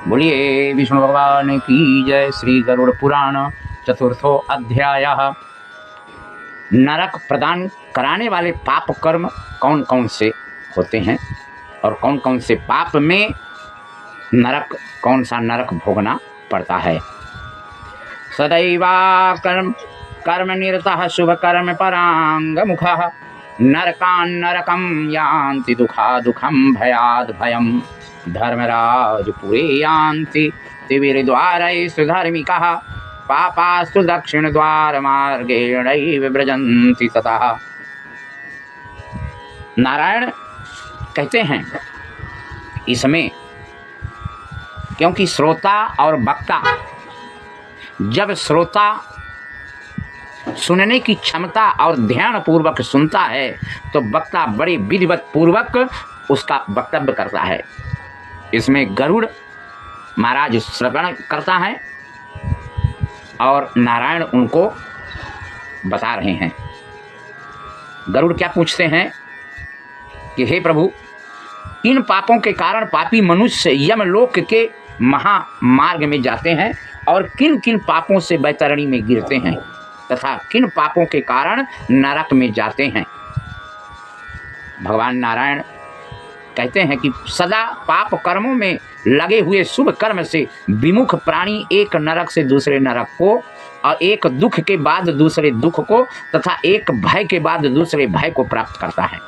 बोलिए विष्णु भगवान की जय। श्री गरुड़ पुराण चतुर्थो अध्याय। नरक प्रदान कराने वाले पाप कर्म कौन कौन से होते हैं और कौन कौन से पाप में नरक, कौन सा नरक भोगना पड़ता है। सदैवा कर्म कर्म निरतः शुभ कर्म परांग मुखः नरकान् नरकं यान्ति दुखा दुखम भयाद भयम धर्मराज पुरे यान्ति त्रिविरद्वारैस्तु धार्मिकाः पापास्तु दक्षिण द्वार मार्गेणैव व्रजन्ति ततः। नारायण कहते हैं इसमें, क्योंकि श्रोता और वक्ता, जब श्रोता सुनने की क्षमता और ध्यान पूर्वक सुनता है तो वक्ता बड़े विधिवत पूर्वक उसका वक्तव्य करता है। इसमें गरुड़ महाराज श्रवण करता है और नारायण उनको बता रहे हैं। गरुड़ क्या पूछते हैं कि हे प्रभु, इन पापों के कारण पापी मनुष्य यमलोक के महामार्ग में जाते हैं और किन किन पापों से बैतरणी में गिरते हैं तथा किन पापों के कारण नरक में जाते हैं। भगवान नारायण कहते हैं कि सदा पाप कर्मों में लगे हुए शुभ कर्म से विमुख प्राणी एक नरक से दूसरे नरक को और एक दुख के बाद दूसरे दुख को तथा एक भय के बाद दूसरे भय को प्राप्त करता है।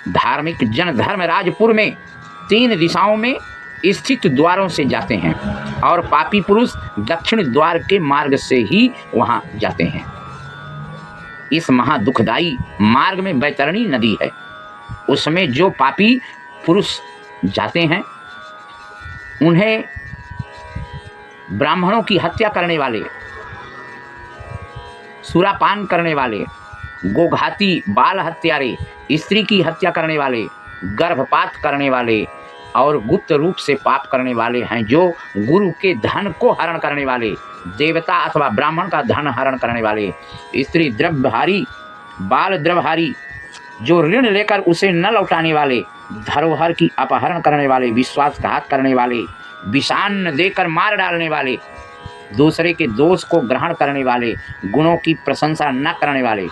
धार्मिक जन धर्मराजपुर में 3 दिशाओं में स्थित द्वारों से जाते हैं और पापी पुरुष दक्षिण द्वार के मार्ग से ही वहां जाते हैं। इस महादुखदायी मार्ग में बैतरणी नदी है। उसमें जो पापी पुरुष जाते हैं उन्हें ब्राह्मणों की हत्या करने वाले, सुरापान करने वाले, गोघाती, बाल हत्यारे, स्त्री की हत्या करने वाले, गर्भपात करने वाले और गुप्त रूप से पाप करने वाले हैं, जो गुरु के धन को हरण करने वाले, देवता अथवा ब्राह्मण का धन हरण करने वाले, स्त्री द्रव्यहारी, बाल द्रव्यहारी, जो ऋण लेकर उसे न लौटाने वाले, धरोहर की अपहरण करने वाले, विश्वासघात करने वाले, विषान्न देकर मार डालने वाले, दूसरे के दोष को ग्रहण करने वाले, गुणों की प्रशंसा न करने वाले,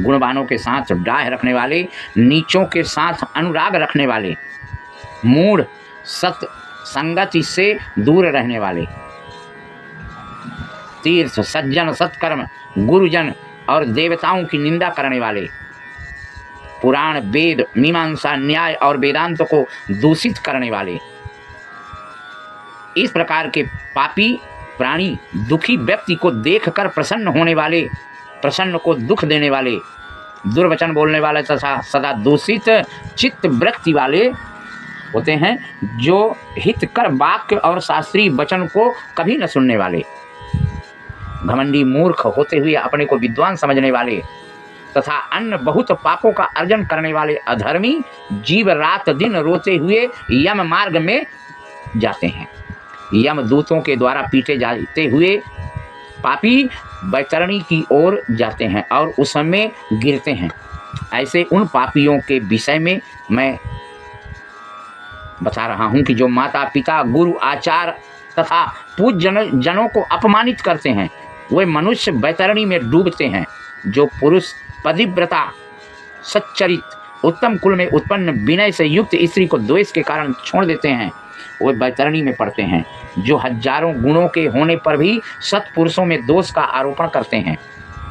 गुणवानों के साथ डाह रखने वाले, नीचों के साथ अनुराग रखने वाले, मूढ़, सत संगति से दूर रहने वाले, तीर्थ, सज्जन, सत्कर्म, गुरुजन और देवताओं की निंदा करने वाले, पुराण, वेद, मीमांसा, न्याय और वेदांत को दूषित करने वाले, इस प्रकार के पापी प्राणी दुखी व्यक्ति को देखकर प्रसन्न होने वाले, प्रसन्न को दुख देने वाले, दुर्वचन बोलने वाले तथा सदा दूषित चित्त वृत्ति वाले होते हैं, जो हितकर वाक्य और शास्त्रीय वचन को कभी न सुनने वाले, घमंडी, मूर्ख होते हुए अपने को विद्वान समझने वाले तथा अन्य बहुत पापों का अर्जन करने वाले अधर्मी जीव रात दिन रोते हुए यम मार्ग में जाते हैं। यमदूतों के द्वारा पीटे जाते हुए पापी बैतरणी की ओर जाते हैं और उसमें गिरते हैं। ऐसे उन पापियों के विषय में मैं बता रहा हूं कि जो माता पिता, गुरु, आचार्य तथा पूज्य जनों को अपमानित करते हैं, वे मनुष्य बैतरणी में डूबते हैं। जो पुरुष पतिव्रता, सच्चरित, उत्तम कुल में उत्पन्न विनय से युक्त स्त्री को द्वेष के कारण छोड़ देते हैं, वे बैतरणी में पड़ते हैं। जो हजारों गुणों के होने पर भी सत्पुरुषों में दोष का आरोपण करते हैं,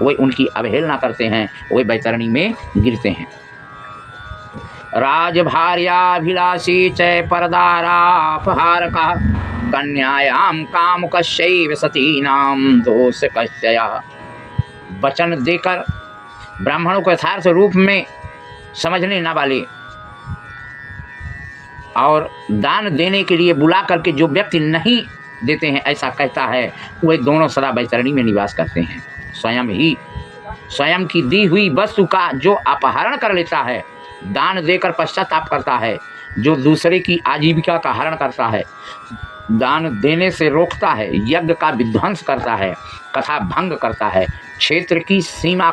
वे उनकी अवहेलना करते हैं, वे बैतरणी में गिरते हैं। राजभार्याभिलाषी च परदारापहारकः कन्यायां कामुकश्चैव सतीनां दोषकश्चयः। वचन देकर ब्राह्मणों को यथार्थ रूप में समझने न वाले और दान देने के लिए बुला करके जो व्यक्ति नहीं देते हैं, ऐसा कहता है, वे दोनों सदा बैतरणी में निवास करते हैं। स्वयं की दी हुई वस्तु का जो अपहरण कर लेता है, दान देकर पश्चाताप करता है, जो दूसरे की आजीविका का हरण करता है, दान देने से रोकता है, यज्ञ का विध्वंस करता है, कथा भंग करता है, क्षेत्र की सीमा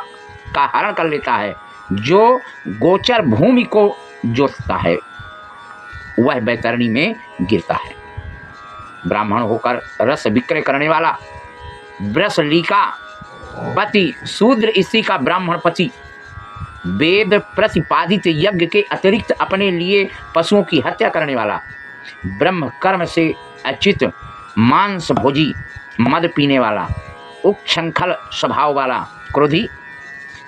का हरण कर लेता है, जो गोचर भूमि को जोतता है, वह बैतरणी में गिरता है। ब्राह्मण होकर रस विक्रय करने वाला वृषलिका पति, शूद्र स्त्री का ब्राह्मण पति, वेद प्रतिपादित यज्ञ के अतिरिक्त अपने लिए पशुओं की हत्या करने वाला, ब्रह्म कर्म से अचित मांस भोजी, मद पीने वाला, उच्छृंखल स्वभाव वाला क्रोधी,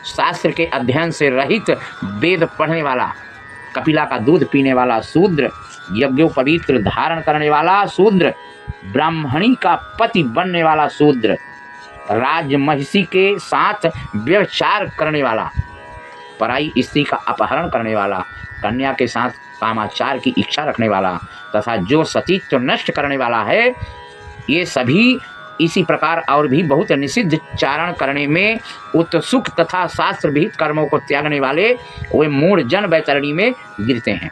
शास्त्र के अध्ययन से रहित वेद पढ़ने वाला, कपिला का दूध पीने वाला शूद्र, यज्ञोपवीत्र धारण करने वाला शूद्र, ब्राह्मणी का पति बनने वाला शूद्र, राजमहिषी के साथ व्यभिचार करने वाला, पराई स्त्री का अपहरण करने वाला, कन्या के साथ कामाचार की इच्छा रखने वाला तथा जो सतीत्व नष्ट करने वाला है, ये सभी इसी प्रकार और भी बहुत निषिद्ध चारण करने में उत्सुक तथा शास्त्र विहित कर्मों को त्यागने वाले वे मूढ़ जन बैतरणी में गिरते हैं।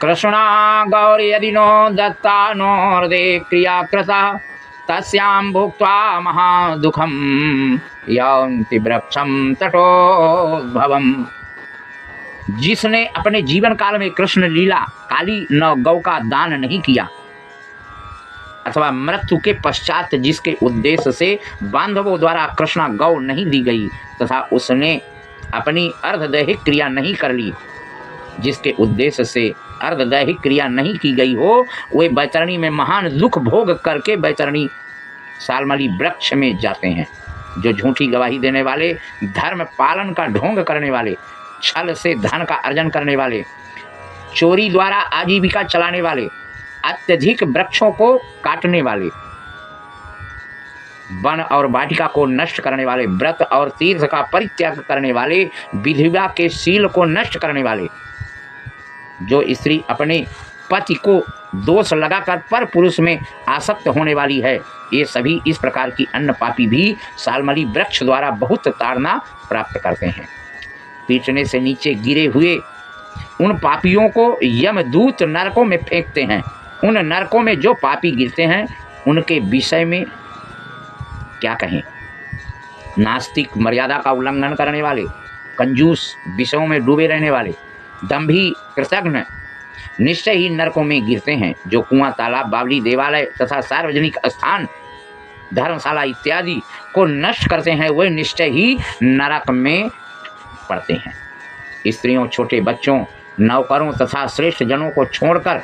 कृष्णा गौरी यदि नो दत्ता नो हृदय क्रिया कृता तस्यां भुक्त्वा महादुखम यान्ति वृक्षम तटोद्भवम्। जिसने अपने जीवन काल में कृष्ण लीला काली न गौ का दान नहीं किया अथवा मृत्यु के पश्चात जिसके उद्देश्य से बांधवों द्वारा कृष्णा गौ नहीं दी गई तथा उसने अपनी अर्धदैहिक क्रिया नहीं कर ली, जिसके उद्देश्य से अर्धदैहिक क्रिया नहीं की गई हो, वे बैतरणी में महान दुख भोग करके बैतरणी सालमली वृक्ष में जाते हैं। जो झूठी गवाही देने वाले, धर्म पालन का ढोंग करने वाले, छल से धन का अर्जन करने वाले, चोरी द्वारा आजीविका चलाने वाले, अत्यधिक वृक्षों को काटने वाले, वन और वाटिका को नष्ट करने वाले, व्रत और तीर्थ का परित्याग करने वाले, विधवा के शील को नष्ट करने वाले, जो स्त्री अपने पति को दोष लगाकर पर पुरुष में आसक्त होने वाली है, ये सभी इस प्रकार की अन्य पापी भी सालमली वृक्ष द्वारा बहुत ताड़ना प्राप्त करते हैं। पीटने से नीचे गिरे हुए उन पापियों को यमदूत नरकों में फेंकते हैं। उन नरकों में जो पापी गिरते हैं उनके विषय में क्या कहें। नास्तिक, मर्यादा का उल्लंघन करने वाले, कंजूस, विषयों में डूबे रहने वाले, दंभी, कृतघ्न निश्चय ही नरकों में गिरते हैं। जो कुआं, तालाब, बावली, देवालय तथा सार्वजनिक स्थान, धर्मशाला इत्यादि को नष्ट करते हैं, वे निश्चय ही नरक में पड़ते हैं। स्त्रियों, छोटे बच्चों, नौकरों तथा श्रेष्ठ जनों को छोड़कर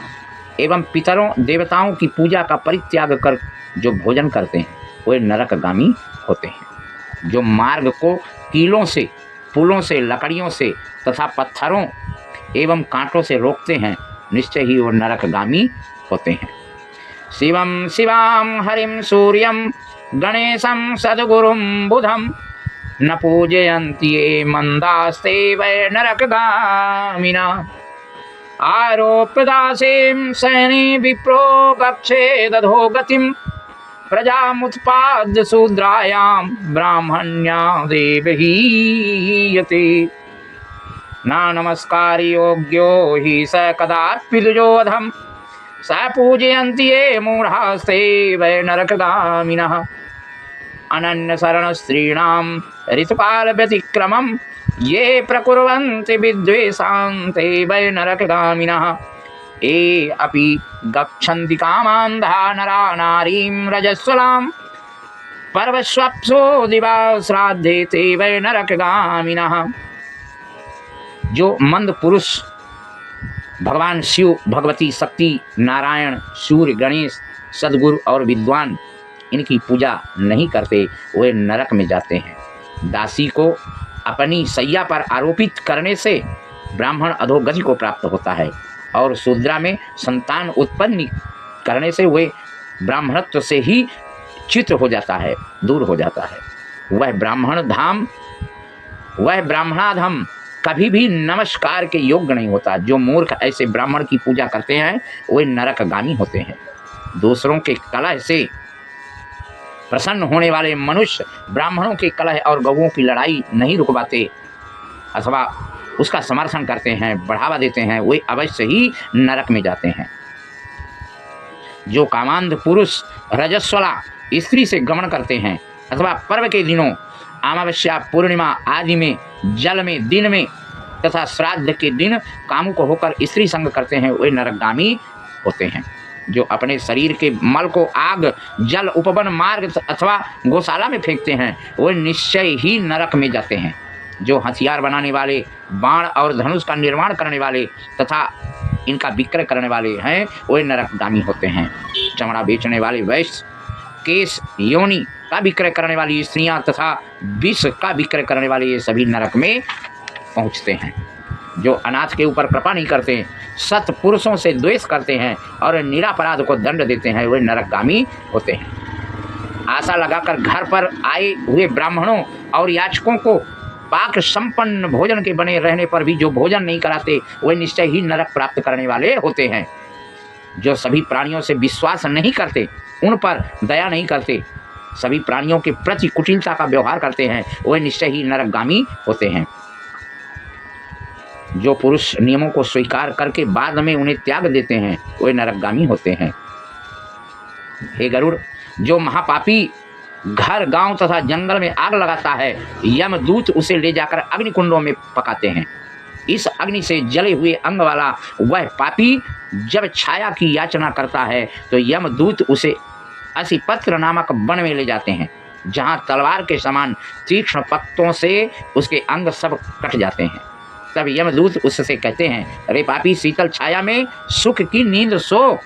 एवं पितरों, देवताओं की पूजा का परित्याग कर जो भोजन करते हैं, वे नरकगामी होते हैं। जो मार्ग को कीलों से, पुलों से, लकड़ियों से तथा पत्थरों एवं कांटों से रोकते हैं, निश्चय ही वो नरकगामी होते हैं। शिवम शिवाम हरिम सूर्यम गणेशम सद्गुरुम बुधम न पूजयन्ति ये मंदास्ते वै नरकगामिना। आरोप्यदासीं सैने विप्रो कक्षे दधो गतिम प्रजामुत्पाद्य शूद्रायां ब्राह्मण्या देवहीयते। न नमस्कारी योग्यो हि स कदापि दुजोधम स पूजयन्ति ये मूढ़ास्ते वै नरकगामिनः। अनन्य शरण स्त्रीणां ऋतुकाल व्यतिक्रमं ये प्रकुर्वन्ति विद्वेषान्ते वै नरकगामिनः। ये अपि गच्छन्ति कामान्धा नरा नारीं रजस्वलां पर्वस्वप्सो दिवा श्राद्धे ते वै नरकगामिनः। जो मंद पुरुष भगवान शिव, भगवती शक्ति, नारायण, सूर्य, गणेश, सद्गुरु और विद्वान इनकी पूजा नहीं करते, वे नरक में जाते हैं। दासी को अपनी सैया पर आरोपित करने से ब्राह्मण अधोगति को प्राप्त होता है और शूद्रा में संतान उत्पन्न करने से वे ब्राह्मणत्व से ही च्युत हो जाता है, दूर हो जाता है। वह ब्राह्मणाधम कभी भी नमस्कार के योग्य नहीं होता। जो मूर्ख ऐसे ब्राह्मण की पूजा करते हैं वे नरकगामी होते हैं। दूसरों के कलह से प्रसन्न होने वाले मनुष्य ब्राह्मणों के कलह और गौओं की लड़ाई नहीं रुकवाते अथवा उसका समर्थन करते हैं, बढ़ावा देते हैं, वे अवश्य ही नरक में जाते हैं। जो कामांध पुरुष रजस्वला स्त्री से गमन करते हैं अथवा पर्व के दिनों अमावस्या, पूर्णिमा आदि में जल में दिन में तथा श्राद्ध के दिन कामुक होकर स्त्री संग करते हैं वे नरकगामी होते हैं। जो अपने शरीर के मल को आग, जल, उपवन, मार्ग अथवा गौशाला में फेंकते हैं वे निश्चय ही नरक में जाते हैं। जो हथियार बनाने वाले, बाण और धनुष का निर्माण करने वाले तथा इनका विक्रय करने वाले हैं वे नरकगामी होते हैं। चमड़ा बेचने वाले वैश्य, केश, योनि का विक्रय करने वाली स्त्रियां तथा विष का विक्रय करने वाले ये सभी नरक में पहुंचते हैं। जो अनाथ के ऊपर कृपा नहीं करते, सत पुरुषों से द्वेष करते हैं और निरापराध को दंड देते हैं वे नरकगामी होते हैं। आशा लगाकर घर पर आए हुए ब्राह्मणों और याचकों को पाक संपन्न भोजन के बने रहने पर भी जो भोजन नहीं कराते वे निश्चय ही नरक प्राप्त करने वाले होते हैं। जो सभी प्राणियों से विश्वास नहीं करते, उन पर दया नहीं करते, सभी प्राणियों के प्रति कुटिलता का व्यवहार करते हैं वे निश्चय ही नरकगामी होते हैं। जो पुरुष नियमों को स्वीकार करके बाद में उन्हें त्याग देते हैं वे नरकगामी होते हैं। हे गरुड़, जो महापापी घर, गांव तथा जंगल में आग लगाता है, यमदूत उसे ले जाकर अग्निकुंडों में पकाते हैं। इस अग्नि से जले हुए अंग वाला वह पापी जब छाया की याचना करता है तो यमदूत उसे असिपत्र नामक वन में ले जाते हैं, जहां तलवार के समान तीक्ष्ण पत्तों से उसके अंग सब कट जाते हैं। तब यमदूत उससे कहते हैं, अरे पापी, शीतल छाया में सुख की नींद सो।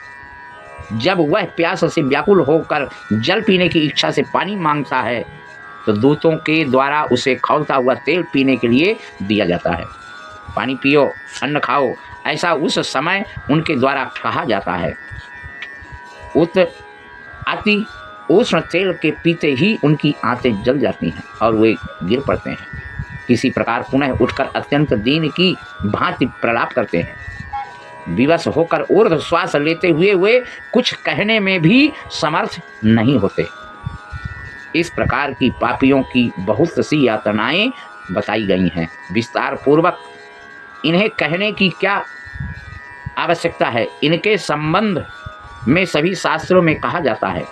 जब वह प्यास से व्याकुल होकर जल पीने की इच्छा से पानी मांगता है तो दूतों के द्वारा उसे खौलता हुआ तेल पीने के लिए दिया जाता है। पानी पियो, अन्न खाओ, ऐसा उस समय उनके द्वारा कहा जाता है। अति उष्ण तेल के पीते ही उनकी आंतें जल जाती हैं और वे गिर पड़ते हैं। किसी प्रकार पुनः उठकर अत्यंत दीन की भांति प्रलाप करते हैं। विवश होकर ऊर्ध्व श्वास लेते हुए वे कुछ कहने में भी समर्थ नहीं होते। इस प्रकार की पापियों की बहुत सी यातनाएं बताई गई हैं। विस्तार पूर्वक इन्हें कहने की क्या आवश्यकता है, इनके संबंध में सभी शास्त्रों में कहा जाता है।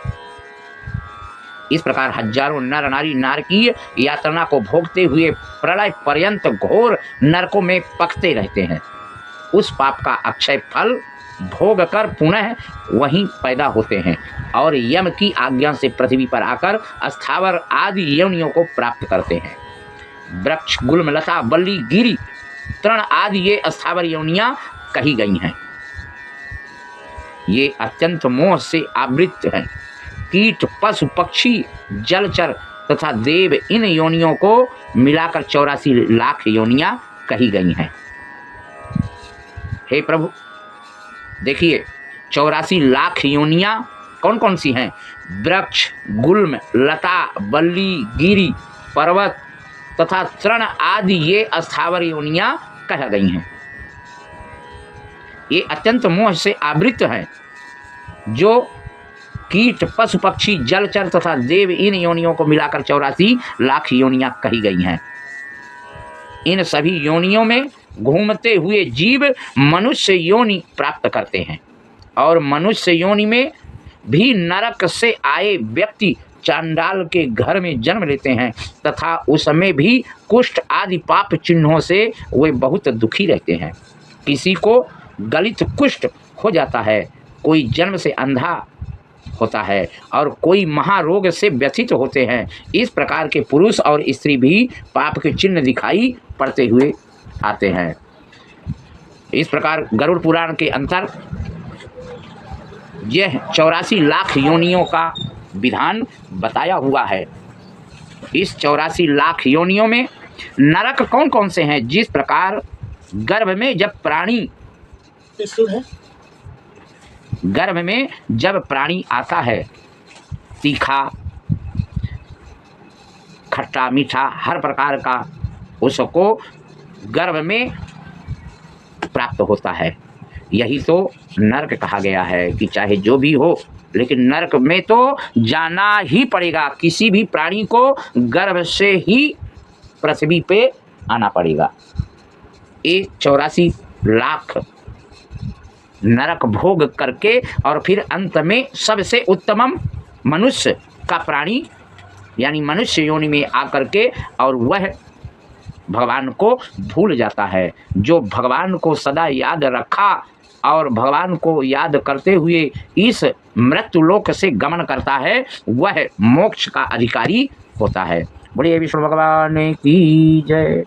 इस प्रकार हजारों नर नारी नारकीय यातना को भोगते हुए प्रलय पर्यंत घोर नरकों में पकते रहते हैं। उस पाप का अक्षय फल भोग कर पुनः वहीं पैदा होते हैं और यम की आज्ञा से पृथ्वी पर आकर स्थावर आदि योनियों को प्राप्त करते हैं। वृक्ष, गुल्म, लता, बल्ली, गिरी, तृण आदि ये स्थावर योनियां कही गई हैं। ये अत्यंत मोह से आवृत हैं। कीट, पशु, पक्षी, जलचर तथा देव, इन योनियों को मिलाकर 84 लाख योनियां कही गई हैं। हे प्रभु, देखिए 84 लाख योनियां कौन कौन सी हैं? वृक्ष, गुल्म, लता, बल्ली, गिरी, पर्वत तथा तृण आदि ये स्थावर योनियां कह गई हैं। ये अत्यंत मोह से आवृत हैं। जो कीट, पशु, पक्षी, जलचर तथा देव, इन योनियों को मिलाकर 84 लाख योनियां कही गई हैं। इन सभी योनियों में घूमते हुए जीव मनुष्य योनि प्राप्त करते हैं और मनुष्य योनि में भी नरक से आए व्यक्ति चांडाल के घर में जन्म लेते हैं तथा उसमें भी कुष्ठ आदि पाप चिन्हों से वे बहुत दुखी रहते हैं। किसी को गलित कुष्ठ हो जाता है, कोई जन्म से अंधा होता है और कोई महारोग से व्यथित होते हैं। इस प्रकार के पुरुष और स्त्री भी पाप के चिन्ह दिखाई पड़ते हुए आते हैं। इस प्रकार गरुड़ पुराण के अंतर यह 84 लाख योनियों का विधान बताया हुआ है। इस 84 लाख योनियों में नरक कौन कौन से हैं? जिस प्रकार गर्भ में जब प्राणी आता है, तीखा, खट्टा, मीठा हर प्रकार का उसको गर्भ में प्राप्त होता है। यही तो नरक कहा गया है कि चाहे जो भी हो, लेकिन नरक में तो जाना ही पड़ेगा। किसी भी प्राणी को गर्भ से ही पृथ्वी पे आना पड़ेगा। ये 84 लाख नरक भोग करके और फिर अंत में सबसे उत्तमम मनुष्य का प्राणी यानी मनुष्य योनि में आकर के और वह भगवान को भूल जाता है। जो भगवान को सदा याद रखा और भगवान को याद करते हुए इस मृत्यु लोक से गमन करता है, वह मोक्ष का अधिकारी होता है। बोलिए विष्णु भगवान की जय।